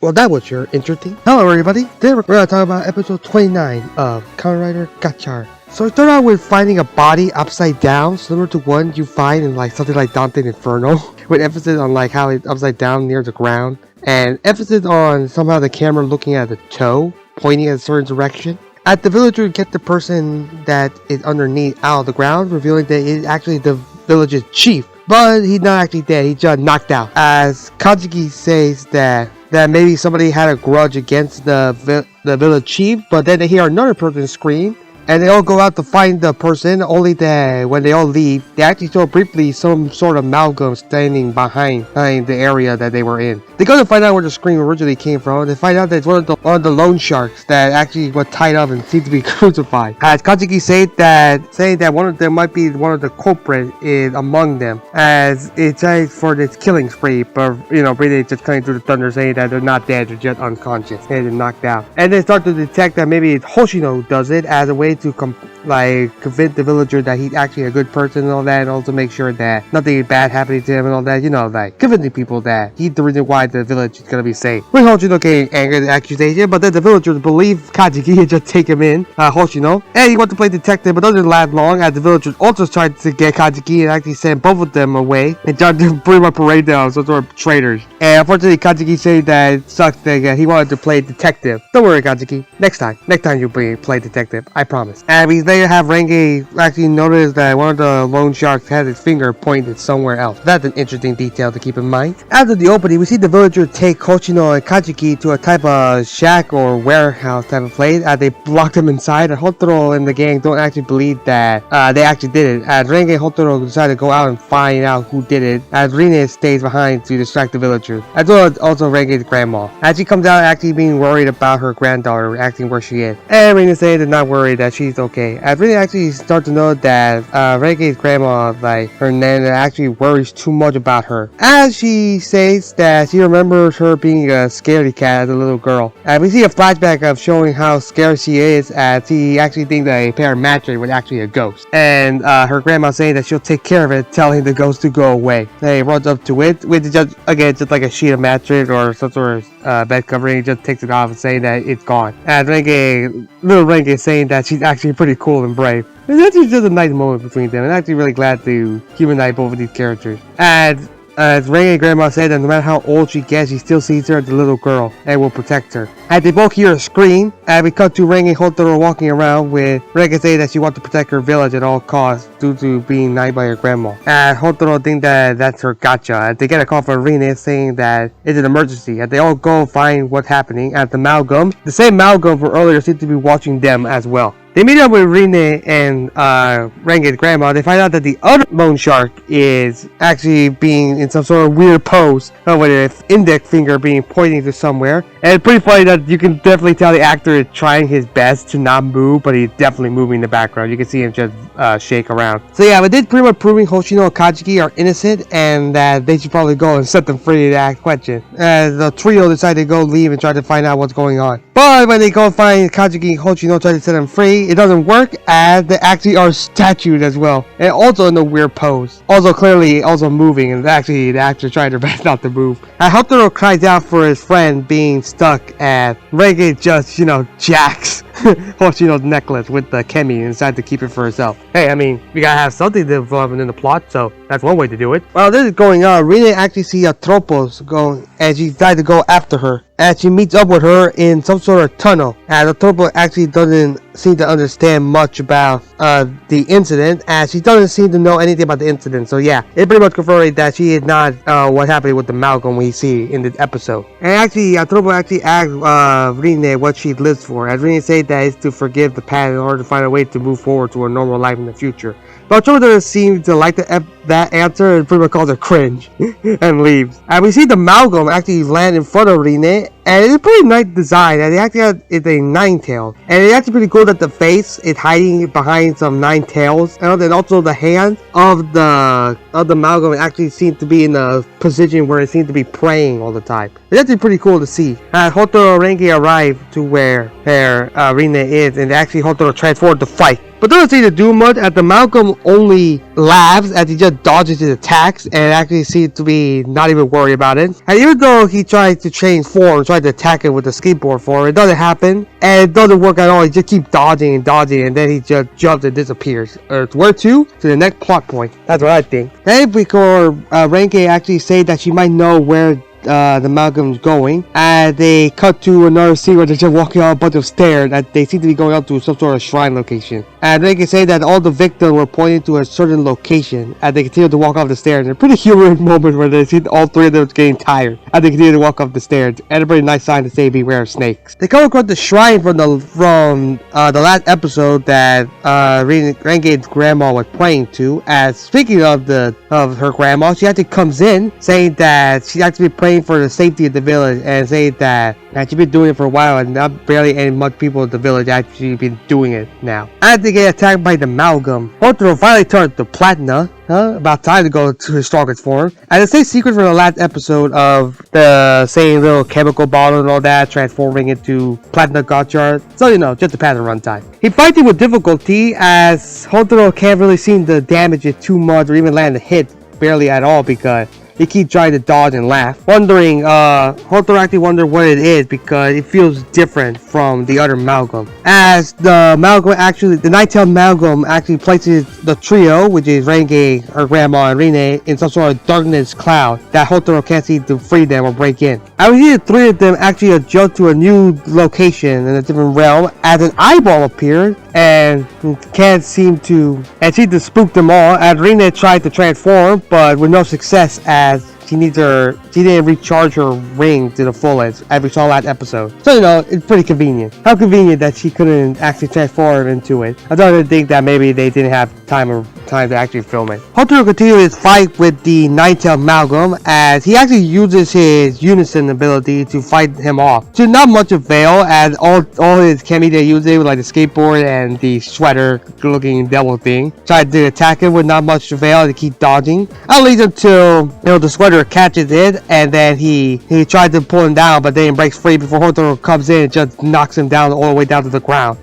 Well, that was sure interesting. Hello, everybody. Today we're going to talk about episode 29 of Kamen Rider Gotchard. So we start out with finding a body upside down, similar to one you find in like something like Dante Inferno, with emphasis on like how it's upside down near the ground, and emphasis on somehow the camera looking at the toe, pointing in a certain direction. At the villager, you get the person that is underneath out of the ground, revealing that it is actually the village's chief. But he's not actually dead, he's just knocked out. As Kazuki says that maybe somebody had a grudge against the village chief, but then they hear another person scream, and they all go out to find the person, only that when they all leave, they actually saw briefly some sort of amalgam standing behind the area that they were in. They go to find out where the scream originally came from. They find out that it's one of the loan sharks that actually was tied up and seemed to be crucified. As Kazuki saying that one of them might be one of the culprits is among them, as it's for this killing spree, but really just coming through the thunder saying that they're not dead, they're just unconscious and they're knocked out. And they start to detect that maybe it's Hoshino does it as a way to convince the villager that he's actually a good person and all that, and also make sure that nothing bad happening to him and all that, like convincing people that he's the reason why the village is gonna be safe. With Hoshino getting angry at the accusation, but then the villagers believe Kazuki and just take him in, Hoshino, and he wants to play detective, but doesn't last long as the villagers also tried to get Kazuki and actually send both of them away and tried to pretty much parade them some sort of traitors. And unfortunately, Kazuki said that it sucks that he wanted to play detective. Don't worry, Kazuki. Next time you play detective, I promise. And we later have Renge actually notice that one of the loan sharks had his finger pointed somewhere else. That's an interesting detail to keep in mind. After the opening, we see the villagers take Hoshino and Kazuki to a type of shack or warehouse type of place as they block them inside, and Hotaro and the gang don't actually believe that they actually did it. As Renge and Hotaro decide to go out and find out who did it, as Rine stays behind to distract the villagers, as well as also Renge's grandma. As she comes out actually being worried about her granddaughter acting where she is. And Rine says they're not worried that she's okay. I really actually start to know that Renge's grandma, like her nana, actually worries too much about her, as she says that she remembers her being a scaredy cat as a little girl. And we see a flashback of showing how scared she is, as she actually thinks that a pair of mattress was actually a ghost, and her grandma saying that she'll take care of it, telling the ghost to go away. They runs up to it, which is just like a sheet of mattress or some sort of bed covering. Just takes it off and saying that it's gone. And little Renge is saying that she's actually pretty cool and brave. It's actually just a nice moment between them, and I'm actually really glad to humanize both of these characters. And as Renge and Grandma said that no matter how old she gets, she still sees her as a little girl and will protect her. As they both hear a scream, and we cut to Renge and Hotaro walking around with Renge saying that she wants to protect her village at all costs due to being knighted by her grandma. And Hotaro thinks that that's her gotcha. They get a call from Rine saying that it's an emergency, and they all go find what's happening at the amalgam. The same amalgam from earlier seems to be watching them as well. They meet up with Rine and Renge's grandma. They find out that the other loan shark is actually being in some sort of weird pose with an index finger being pointing to somewhere. And it's pretty funny that you can definitely tell the actor is trying his best to not move, but he's definitely moving in the background. You can see him just shake around. So yeah, but this pretty much proving Hoshino and Kazuki are innocent and that they should probably go and set them free to ask questions. As the trio decide to go leave and try to find out what's going on. But when they go find Kazuki and Hoshino try to set them free, it doesn't work, as they actually are statued as well, and also in a weird pose, also clearly also moving, and actually the actor tried their best not to move. And Hotaro cries out for his friend being stuck, and Renge just jacks Hoshino's necklace with the kemi and decided to keep it for herself. Hey, I mean, we gotta have something to involve in the plot, so that's one way to do it. While this is going on, Rine actually sees a Tropos going, and she decided to go after her. As she meets up with her in some sort of tunnel, and the Tropos actually doesn't seem to understand much about the incident, as she doesn't seem to know anything about the incident. So yeah, it pretty much confirmed that she is not what happened with the Malcolm we see in this episode. And actually, Tropos actually asked Rine what she lives for, as Rine said that it's to forgive the past in order to find a way to move forward to a normal life in the future. But Tropos doesn't seem to like that answer and pretty much calls her cringe and leaves. And we see the amalgam actually land in front of Rine, and it's a pretty nice design, and it actually it's a nine tail, and it's actually pretty cool that the face is hiding behind some nine tails, and then also the hands of the amalgam actually seem to be in a position where it seems to be praying all the time. It's actually pretty cool to see. Hotaro and Renge arrive to where Rine is, and actually Hotaro transformed to fight. But doesn't seem to do much, as the Malcolm only laughs as he just dodges his attacks and actually seems to be not even worried about it. And even though he tries to change form, tries to attack it with the skateboard form, it doesn't happen, and it doesn't work at all. He just keeps dodging and dodging, and then he just jumps and disappears. Where to? To the next plot point. That's what I think. Then before Renge actually say that she might know where the Malcolm's going, and they cut to another scene where they're just walking up a bunch of stairs that they seem to be going up to some sort of shrine location, and they can say that all the victims were pointing to a certain location as they continue to walk up the stairs. And a pretty humorous moment where they see all three of them getting tired as they continue to walk up the stairs, and a pretty nice sign to say beware of snakes. They come across the shrine from the last episode that Renge's grandma was praying to. As speaking of her grandma, she actually comes in saying that she actually praying for the safety of the village, and saying that she's been doing it for a while and not barely any much people in the village actually been doing it now. As they get attacked by the Malcolm, Hotaro finally turns to Platina. About time to go to his strongest form. And the same secret from the last episode of the same little chemical bottle and all that, transforming into Platina Gotchard. So just a pattern runtime. He fights it with difficulty, as Hotaro can't really seem to damage it too much or even land a hit barely at all, because he keeps trying to dodge and laugh. Hotaro actually wonders what it is, because it feels different from the other Malcolm. As the Nine-Tailed Malcolm actually places the trio, which is Renge, her grandma, and Rine, in some sort of darkness cloud that Hotaro can't seem to free them or break in. And we see the three of them actually adjust to a new location in a different realm, as an eyeball appeared and can't seem to spook them all, as Rine tried to transform, but with no success, as she didn't recharge her ring to the fullest, as we saw last episode. So it's pretty convenient. How convenient that she couldn't actually transform into it. I don't think that maybe they didn't have time to actually film it. Hotaro continues his fight with the Nine-Tailed Malcolm, as he actually uses his unison ability to fight him off. To not much avail, as all his kemi they use it with, like the skateboard and the sweater looking devil thing. Tried to attack him with not much avail to keep dodging. At least until the sweater catches it, and then he tried to pull him down, but then breaks free before Hotaro comes in and just knocks him down all the way down to the ground.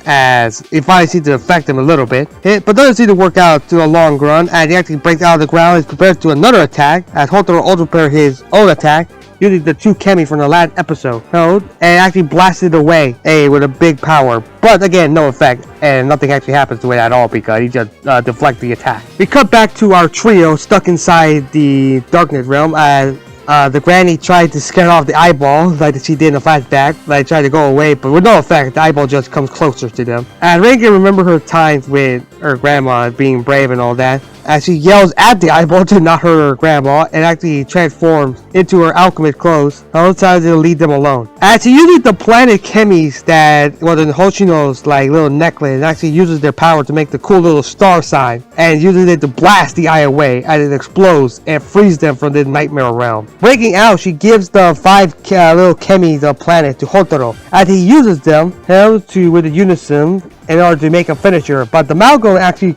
As it finally seems to affect him a little bit, but doesn't seem to work out to a long run, and he actually breaks out of the ground and is prepared to another attack, as Hotaro also prepared his own attack using the two kemi from the last episode, and actually blasted away with a big power. But again, no effect, and nothing actually happens to it at all, because he just deflects the attack. We cut back to our trio stuck inside the darkness realm, as the granny tried to scare off the eyeball like she did in the flashback, like tried to go away, but with no effect. The eyeball just comes closer to them. And Renge remember her times with her grandma being brave and all that, as she yells at the eyeball to not hurt her grandma, and actually transforms into her alchemist clothes. All the time to leave them alone. As she uses the planet chemis that was in Hoshino's little necklace, and actually uses their power to make the cool little star sign, and uses it to blast the eye away as it explodes and frees them from this nightmare realm. Breaking out, she gives the 5 little chemis of planet to Hotaro, as he uses them with the unison in order to make a finisher. But the Malcolm actually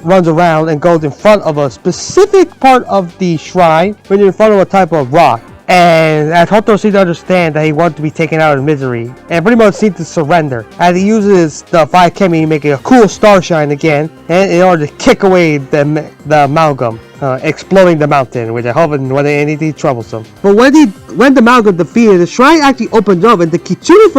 runs around and goes in front of a specific part of the shrine, which is in front of a type of rock. And as Hotaro seems to understand that he wants to be taken out of misery, and pretty much seems to surrender, as he uses the 5 kemi to make a cool star shine again, and in order to kick away the Malcolm, exploding the mountain, which I hope wasn't anything troublesome. But when the Malcolm defeated, the shrine actually opens up, and the Kitsune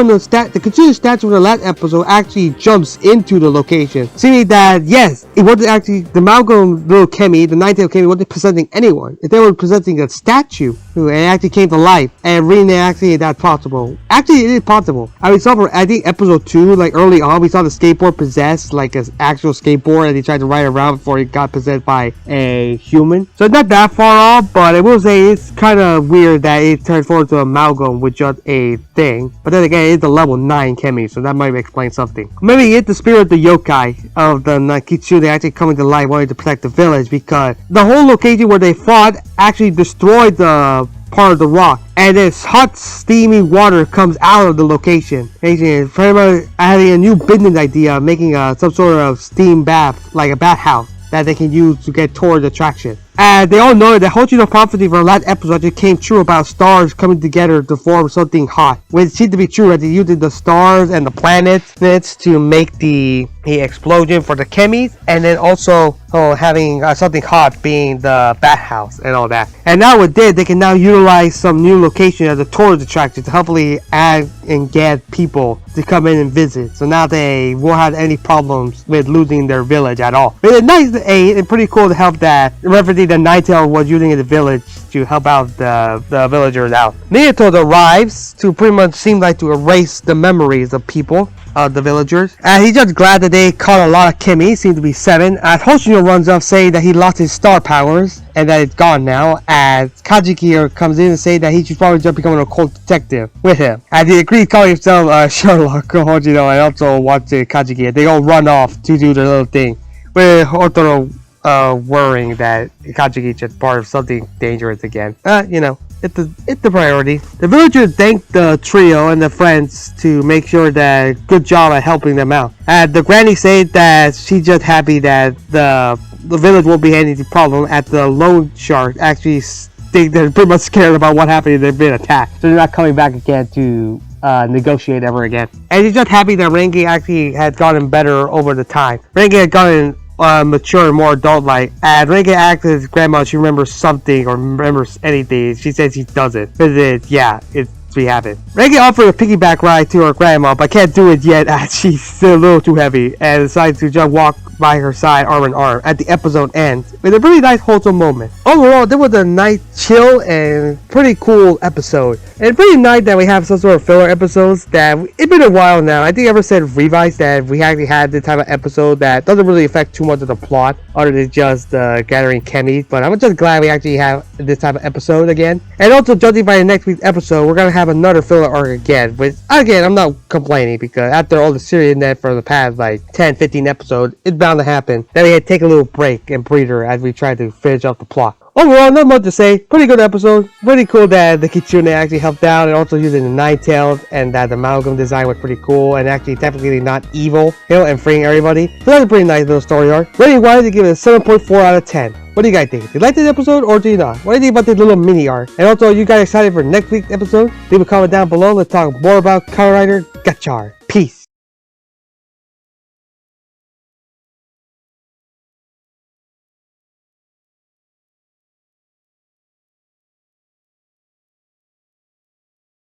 statue from the last episode actually jumps into the location, seeming that yes, it wasn't actually the Malcolm little kemi, the Nine-Tailed kemi, wasn't presenting anyone. If they were presenting a statue, and it actually came to life, and Rine actually that's possible. Actually, it is possible. We saw for I think episode 2, early on, we saw the skateboard possessed, an actual skateboard, and he tried to ride around before he got possessed by a human. So it's not that far off, but I will say it's kind of weird that it turned forward to amalgam with just a thing. But then again, it's a level 9 kemi, so that might explain something. Maybe it's the spirit of the yokai of the Kitsune actually coming to life, wanting to protect the village, because the whole location where they fought actually destroyed the part of the rock, and this hot steamy water comes out of the location. Pretty much having a new business idea, making some sort of steam bath, like a bathhouse that they can use to get towards the attraction. And they all know that Hoshino prophecy from last episode just came true about stars coming together to form something hot, which seemed to be true, as they used the stars and the planets to make the the explosion for the chemis, and then also having something hot being the bathhouse and all that. And now with this, they can now utilize some new location as a tourist attraction to hopefully add and get people to come in and visit. So now they won't have any problems with losing their village at all. But it's nice and pretty cool to help that referencing the Ninetale was using in the village to help out the villagers out. Minato arrives to pretty much seem like to erase the memories of people, the villagers. And he's just glad that they caught a lot of Kimi, seems to be 7. Hoshino runs up saying that he lost his star powers and that it's gone now, as Kajiki comes in and say that he should probably just become an occult detective with him. As he agrees calling himself Sherlock Hoshino and also watching Kajiki, they all run off to do their little thing, with Otoro worrying that Kajiki is just part of something dangerous again. It's the priority. The villagers thank the trio and the friends to make sure that good job at helping them out. And the granny said that she's just happy that the village won't be any problem at the loan shark actually think they're pretty much scared about what happened if they've been attacked. So they're not coming back again to negotiate ever again. And he's just happy that Rengi actually had gotten better over the time. Rengi had gotten mature and more adult-like. And Rengi asked his grandma if she remembers something or remembers anything. She says she doesn't. It's we have it. Rengi offered a piggyback ride to her grandma, but can't do it yet as she's still a little too heavy, and decides to just walk by her side arm in arm at the episode ends with a really nice wholesome moment. Overall, there was a nice chill and pretty cool episode, and pretty nice that we have some sort of filler episodes that it's been a while now. I think I ever said Revised that we actually had this type of episode that doesn't really affect too much of the plot other than just gathering chemis, but I'm just glad we actually have this type of episode again. And also, judging by the next week's episode, we're gonna have another filler arc again, which again I'm not complaining because after all the series net for the past like 10-15 episodes, it's bound to happen. Then we had to take a little break and breather as we try to finish up the plot. Overall, not much to say. Pretty good episode. Pretty cool that the Kitsune actually helped out and also using the Ninetales, and that the amalgam design was pretty cool and actually technically not evil, and freeing everybody. So that's a pretty nice little story arc. Rating wise, to give it a 7.4 out of 10. What do you guys think? Do you like this episode or do you not? What do you think about this little mini arc? And also, are you guys excited for next week's episode? Leave a comment down below. Let's talk more about Kamen Rider Gotchard.